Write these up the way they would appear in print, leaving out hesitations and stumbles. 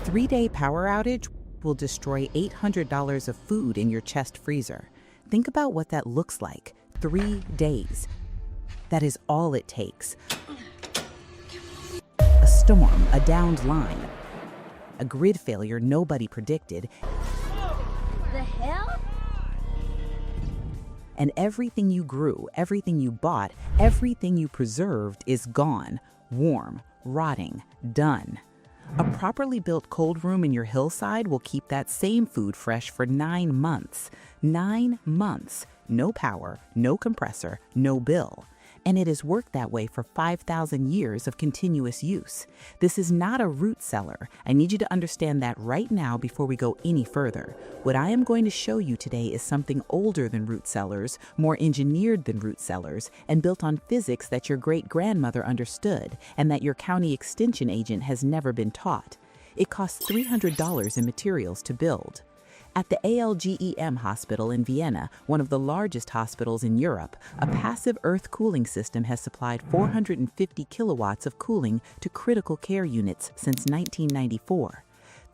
3-day power outage will destroy $800 of food in your chest freezer. Think about what that looks like. 3 days. That is all it takes. A storm, a downed line, a grid failure nobody predicted, The hell? and everything you grew, everything you bought, everything you preserved is gone, warm, rotting, done. A properly built cold room in your hillside will keep that same food fresh for 9 months. 9 months. No power, no compressor, no bill. And it has worked that way for 5,000 years of continuous use. This is not a root cellar. I need you to understand that right now before we go any further. What I am going to show you today is something older than root cellars, more engineered than root cellars, and built on physics that your great-grandmother understood and that your county extension agent has never been taught. It costs $300 in materials to build. At the ALGEM hospital in Vienna, one of the largest hospitals in Europe, a passive earth cooling system has supplied 450 kilowatts of cooling to critical care units since 1994.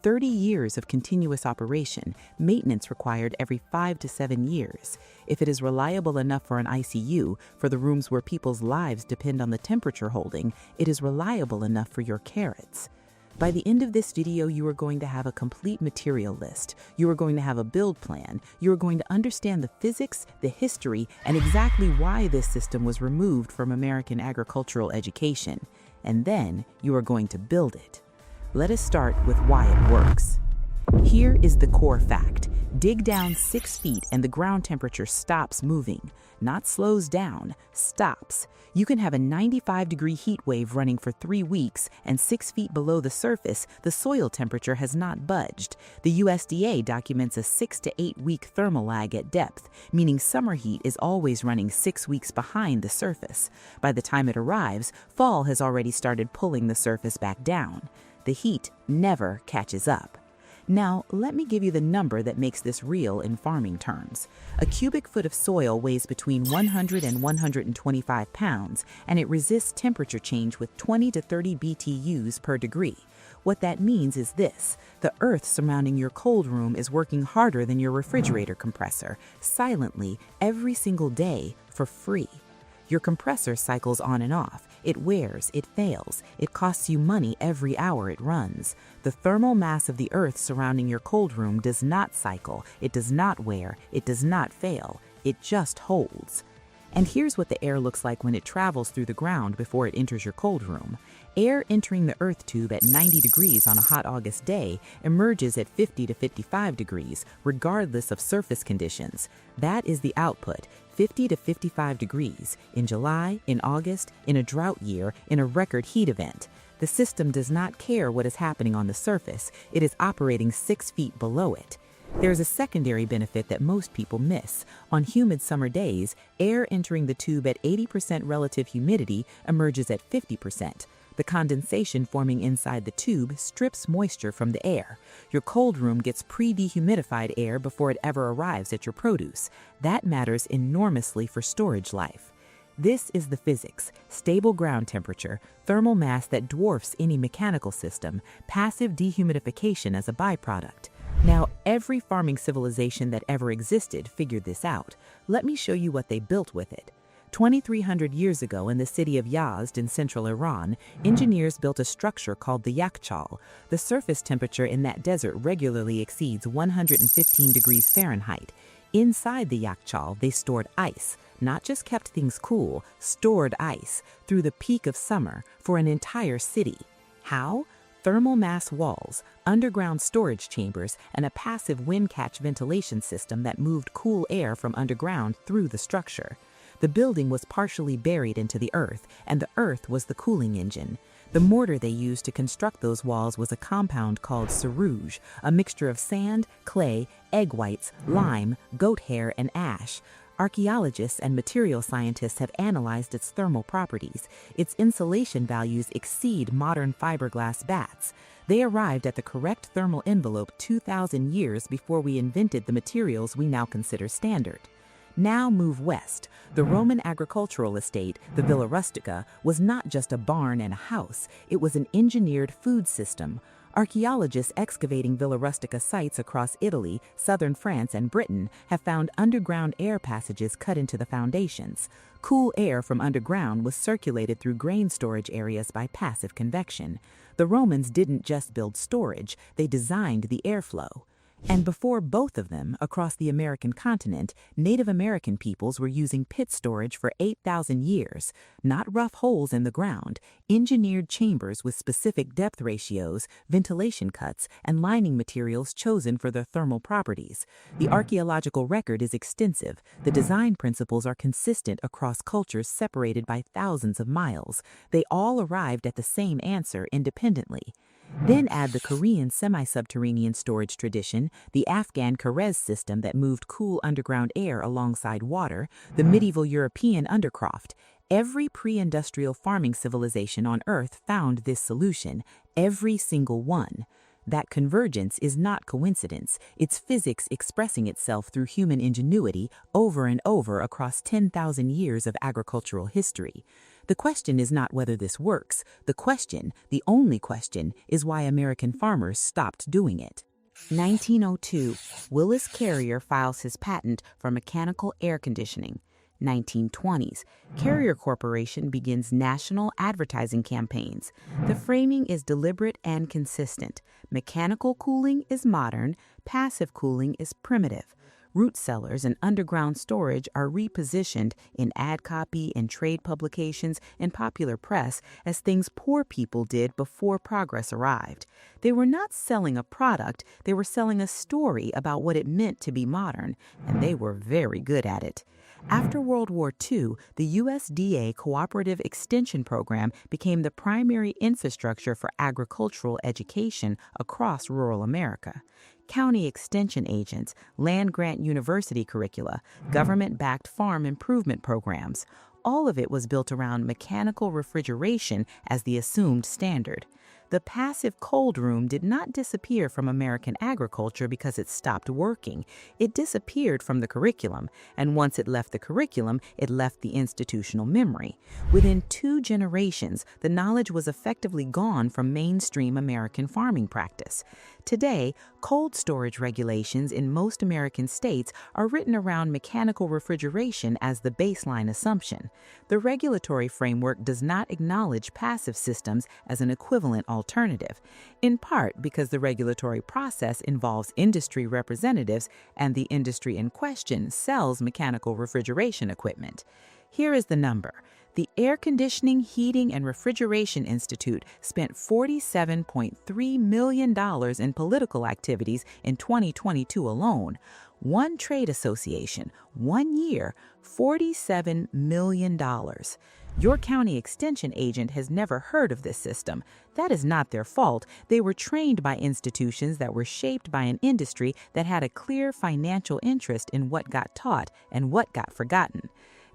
30 years of continuous operation, maintenance required every 5 to 7 years. If it is reliable enough for an ICU, for the rooms where people's lives depend on the temperature holding, it is reliable enough for your carrots. By the end of this video, you are going to have a complete material list. You are going to have a build plan. You are going to understand the physics, the history, and exactly why this system was removed from American agricultural education. And then you are going to build it. Let us start with why it works. Here is the core fact. Dig down 6 feet and the ground temperature stops moving. Not slows down, stops. You can have a 95-degree heat wave running for 3 weeks, and 6 feet below the surface, the soil temperature has not budged. The USDA documents a 6 to 8 week thermal lag at depth, meaning summer heat is always running 6 weeks behind the surface. By the time it arrives, fall has already started pulling the surface back down. The heat never catches up. Now, let me give you the number that makes this real in farming terms. A cubic foot of soil weighs between 100 and 125 pounds, and it resists temperature change with 20 to 30 BTUs per degree. What that means is this: the earth surrounding your cold room is working harder than your refrigerator compressor, silently, every single day, for free. Your compressor cycles on and off. It wears, it fails, it costs you money every hour it runs. The thermal mass of the earth surrounding your cold room does not cycle, it does not wear, it does not fail, it just holds. And here's what the air looks like when it travels through the ground before it enters your cold room. Air entering the earth tube at 90 degrees on a hot August day emerges at 50 to 55 degrees, regardless of surface conditions. That is the output, 50 to 55 degrees, in July, in August, in a drought year, in a record heat event. The system does not care what is happening on the surface, it is operating 6 feet below it. There is a secondary benefit that most people miss. On humid summer days, air entering the tube at 80% relative humidity emerges at 50%. The condensation forming inside the tube strips moisture from the air. Your cold room gets pre-dehumidified air before it ever arrives at your produce. That matters enormously for storage life. This is the physics: stable ground temperature, thermal mass that dwarfs any mechanical system, passive dehumidification as a byproduct. Now, every farming civilization that ever existed figured this out. Let me show you what they built with it. 2,300 years ago in the city of Yazd in central Iran, engineers built a structure called the Yakchal. The surface temperature in that desert regularly exceeds 115 degrees Fahrenheit. Inside the Yakchal, they stored ice, not just kept things cool, stored ice, through the peak of summer for an entire city. How? Thermal mass walls, underground storage chambers, and a passive wind catch ventilation system that moved cool air from underground through the structure. The building was partially buried into the earth, and the earth was the cooling engine. The mortar they used to construct those walls was a compound called sarouge, a mixture of sand, clay, egg whites, lime, goat hair, and ash. Archaeologists and material scientists have analyzed its thermal properties. Its insulation values exceed modern fiberglass bats. They arrived at the correct thermal envelope 2,000 years before we invented the materials we now consider standard. Now move west. The Roman agricultural estate, the Villa Rustica, was not just a barn and a house. It was an engineered food system. Archaeologists excavating Villa Rustica sites across Italy, southern France, and Britain have found underground air passages cut into the foundations. Cool air from underground was circulated through grain storage areas by passive convection. The Romans didn't just build storage, they designed the airflow. And before both of them, across the American continent, Native American peoples were using pit storage for 8,000 years, not rough holes in the ground, engineered chambers with specific depth ratios, ventilation cuts, and lining materials chosen for their thermal properties. The archaeological record is extensive. The design principles are consistent across cultures separated by thousands of miles. They all arrived at the same answer independently. Then add the Korean semi-subterranean storage tradition, the Afghan Karez system that moved cool underground air alongside water, the medieval European undercroft. Every pre-industrial farming civilization on Earth found this solution, every single one. That convergence is not coincidence. It's physics expressing itself through human ingenuity over and over across 10,000 years of agricultural history. The question is not whether this works. The question, the only question, is why American farmers stopped doing it. 1902, Willis Carrier files his patent for mechanical air conditioning. 1920s, Carrier Corporation begins national advertising campaigns. The framing is deliberate and consistent. Mechanical cooling is modern, passive cooling is primitive. Root cellars and underground storage are repositioned in ad copy and trade publications and popular press as things poor people did before progress arrived. They were not selling a product, they were selling a story about what it meant to be modern, and they were very good at it. After World War II, the USDA Cooperative Extension Program became the primary infrastructure for agricultural education across rural America. County extension agents, land-grant university curricula, government-backed farm improvement programs. All of it was built around mechanical refrigeration as the assumed standard. The passive cold room did not disappear from American agriculture because it stopped working. It disappeared from the curriculum, and once it left the curriculum, it left the institutional memory. Within 2 generations, the knowledge was effectively gone from mainstream American farming practice. Today, cold storage regulations in most American states are written around mechanical refrigeration as the baseline assumption. The regulatory framework does not acknowledge passive systems as an equivalent alternative, in part because the regulatory process involves industry representatives and the industry in question sells mechanical refrigeration equipment. Here is the number. The Air Conditioning, Heating, and Refrigeration Institute spent $47.3 million in political activities in 2022 alone. One trade association, 1 year, $47 million. Your county extension agent has never heard of this system. That is not their fault. They were trained by institutions that were shaped by an industry that had a clear financial interest in what got taught and what got forgotten.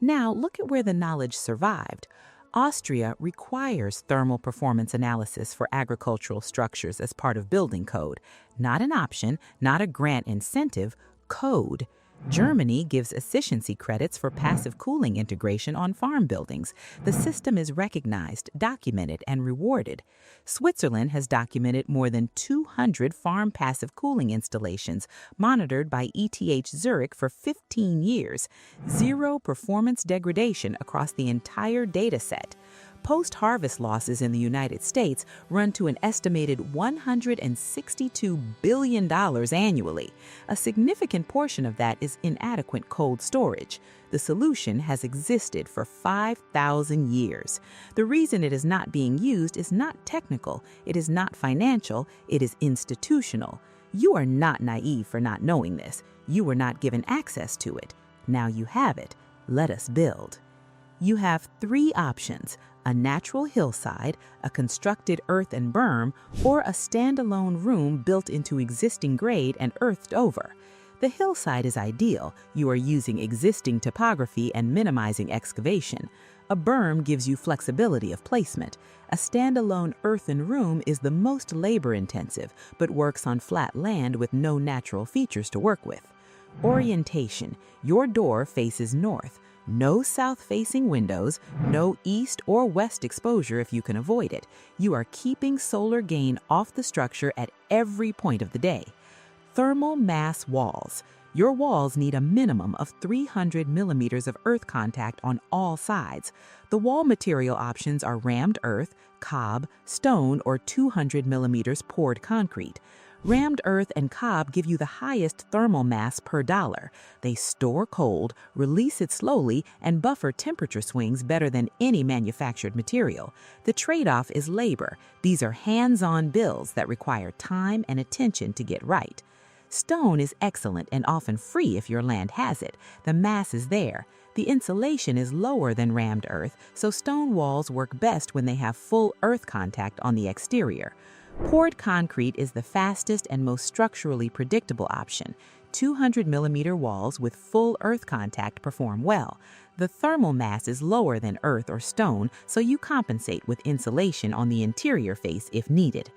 Now, look at where the knowledge survived. Austria requires thermal performance analysis for agricultural structures as part of building code. Not an option, not a grant incentive, code. Germany gives efficiency credits for passive cooling integration on farm buildings. The system is recognized, documented, and rewarded. Switzerland has documented more than 200 farm passive cooling installations monitored by ETH Zurich for 15 years. Zero performance degradation across the entire data set. Post-harvest losses in the United States run to an estimated $162 billion annually. A significant portion of that is inadequate cold storage. The solution has existed for 5,000 years. The reason it is not being used is not technical, it is not financial, it is institutional. You are not naive for not knowing this. You were not given access to it. Now you have it. Let us build. You have 3 options: a natural hillside, a constructed earthen berm, or a standalone room built into existing grade and earthed over. The hillside is ideal. You are using existing topography and minimizing excavation. A berm gives you flexibility of placement. A standalone earthen room is the most labor-intensive, but works on flat land with no natural features to work with. Orientation. Your door faces north. No south-facing windows, no east or west exposure if you can avoid it. You are keeping solar gain off the structure at every point of the day. Thermal mass walls. Your walls need a minimum of 300 millimeters of earth contact on all sides. The wall material options are rammed earth, cob, stone, or 200 millimeters poured concrete. Rammed earth and cob give you the highest thermal mass per dollar. They store cold, release it slowly, and buffer temperature swings better than any manufactured material. The trade-off is labor. These are hands-on builds that require time and attention to get right. Stone is excellent and often free if your land has it. The mass is there. The insulation is lower than rammed earth, so stone walls work best when they have full earth contact on the exterior. Poured concrete is the fastest and most structurally predictable option. 200 millimeter walls with full earth contact perform well. The thermal mass is lower than earth or stone, so you compensate with insulation on the interior face if needed.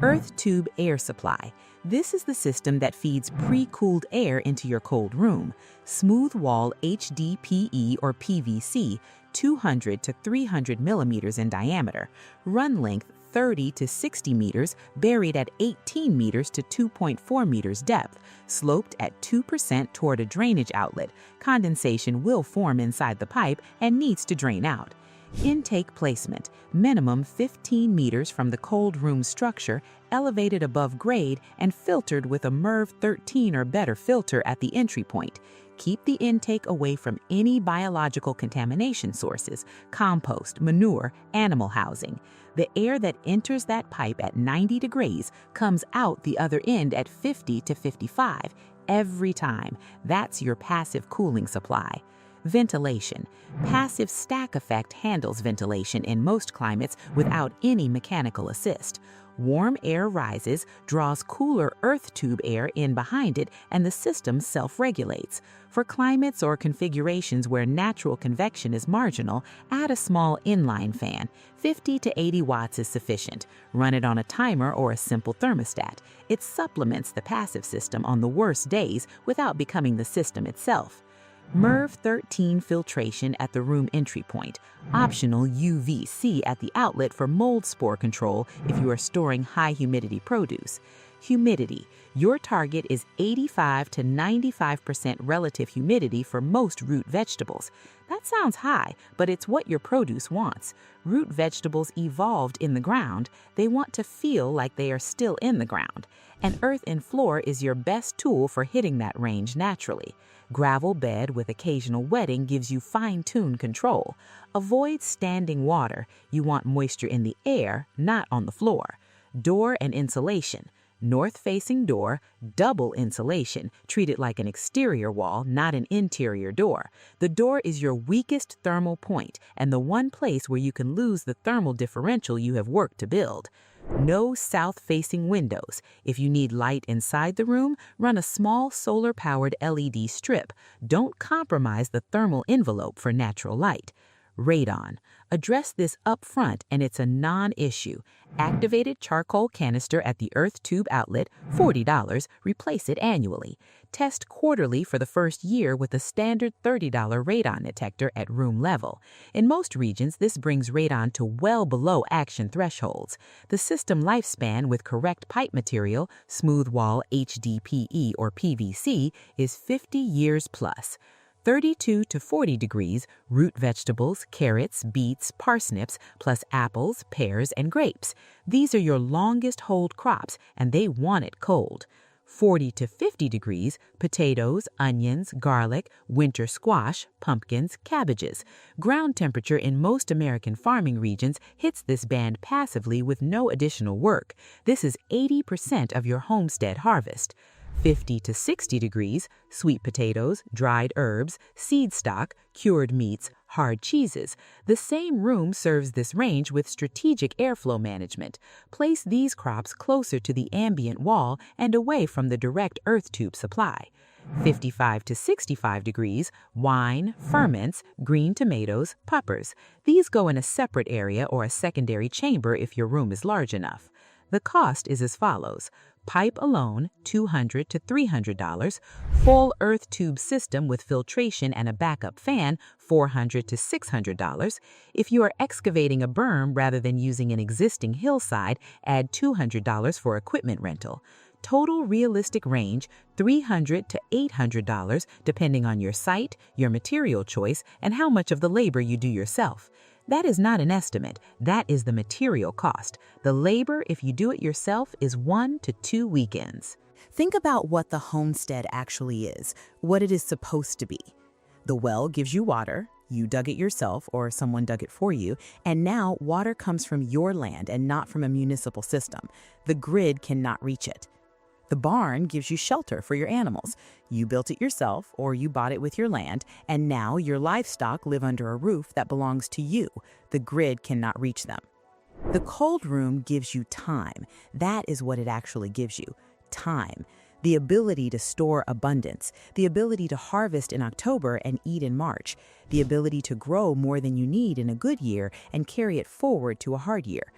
Earth tube air supply. This is the system that feeds pre-cooled air into your cold room. Smooth wall HDPE or PVC, 200 to 300 millimeters in diameter. Run length 30 to 60 meters, buried at 18 meters to 2.4 meters depth, sloped at 2% toward a drainage outlet. Condensation will form inside the pipe and needs to drain out. Intake placement, minimum 15 meters from the cold room structure, elevated above grade and filtered with a MERV 13 or better filter at the entry point. Keep the intake away from any biological contamination sources, compost, manure, animal housing. The air that enters that pipe at 90 degrees comes out the other end at 50 to 55 every time. That's your passive cooling supply. Ventilation. Passive stack effect handles ventilation in most climates without any mechanical assist. Warm air rises, draws cooler earth tube air in behind it, and the system self-regulates. For climates or configurations where natural convection is marginal, add a small inline fan. 50 to 80 watts is sufficient. Run it on a timer or a simple thermostat. It supplements the passive system on the worst days without becoming the system itself. MERV 13 filtration at the room entry point. Optional UVC at the outlet for mold spore control if you are storing high humidity produce. Humidity. Your target is 85 to 95% relative humidity for most root vegetables. That sounds high, but it's what your produce wants. Root vegetables evolved in the ground. They want to feel like they are still in the ground. And earth and floor is your best tool for hitting that range naturally. Gravel bed with occasional wetting gives you fine-tuned control. Avoid standing water. You want moisture in the air, not on the floor. Door and insulation. North-facing door, double insulation. Treat it like an exterior wall, not an interior door. The door is your weakest thermal point and the one place where you can lose the thermal differential you have worked to build. No south-facing windows. If you need light inside the room, run a small solar-powered LED strip. Don't compromise the thermal envelope for natural light. Radon. Address this up front and it's a non-issue. Activated charcoal canister at the earth tube outlet, $40. Replace it annually. Test quarterly for the first year with a standard $30 radon detector at room level. In most regions, this brings radon to well below action thresholds. The system lifespan with correct pipe material, smooth wall HDPE or PVC, is 50 years plus. 32 to 40 degrees, root vegetables, carrots, beets, parsnips, plus apples, pears, and grapes. These are your longest hold crops, and they want it cold. 40 to 50 degrees, potatoes, onions, garlic, winter squash, pumpkins, cabbages. Ground temperature in most American farming regions hits this band passively with no additional work. This is 80% of your homestead harvest. 50 to 60 degrees, sweet potatoes, dried herbs, seed stock, cured meats, hard cheeses. The same room serves this range with strategic airflow management. Place these crops closer to the ambient wall and away from the direct earth tube supply. 55 to 65 degrees, wine, ferments, green tomatoes, peppers. These go in a separate area or a secondary chamber if your room is large enough. The cost is as follows. Pipe alone, $200 to $300. Full earth tube system with filtration and a backup fan, $400 to $600. If you are excavating a berm rather than using an existing hillside, add $200 for equipment rental. Total realistic range, $300 to $800, depending on your site, your material choice, and how much of the labor you do yourself. That is not an estimate. That is the material cost. The labor, if you do it yourself, is 1 to 2 weekends. Think about what the homestead actually is, what it is supposed to be. The well gives you water, you dug it yourself or someone dug it for you, and now water comes from your land and not from a municipal system. The grid cannot reach it. The barn gives you shelter for your animals. You built it yourself or you bought it with your land, and now your livestock live under a roof that belongs to you. The grid cannot reach them. The cold room gives you time. That is what it actually gives you. Time. The ability to store abundance. The ability to harvest in October and eat in March. The ability to grow more than you need in a good year and carry it forward to a hard year.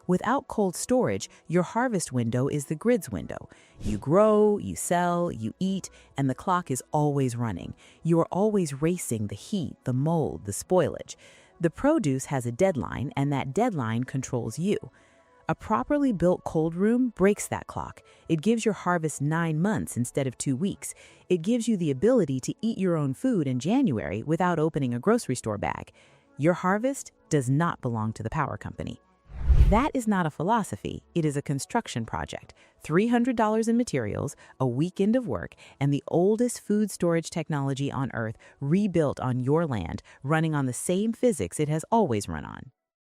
Without cold storage, your harvest window is the grid's window. You grow, you sell, you eat, and the clock is always running. You are always racing the heat, the mold, the spoilage. The produce has a deadline, and that deadline controls you. A properly built cold room breaks that clock. It gives your harvest 9 months instead of 2 weeks. It gives you the ability to eat your own food in January without opening a grocery store bag. Your harvest does not belong to the power company. That is not a philosophy, it is a construction project. $300 in materials, a weekend of work, and the oldest food storage technology on Earth rebuilt on your land, running on the same physics it has always run on.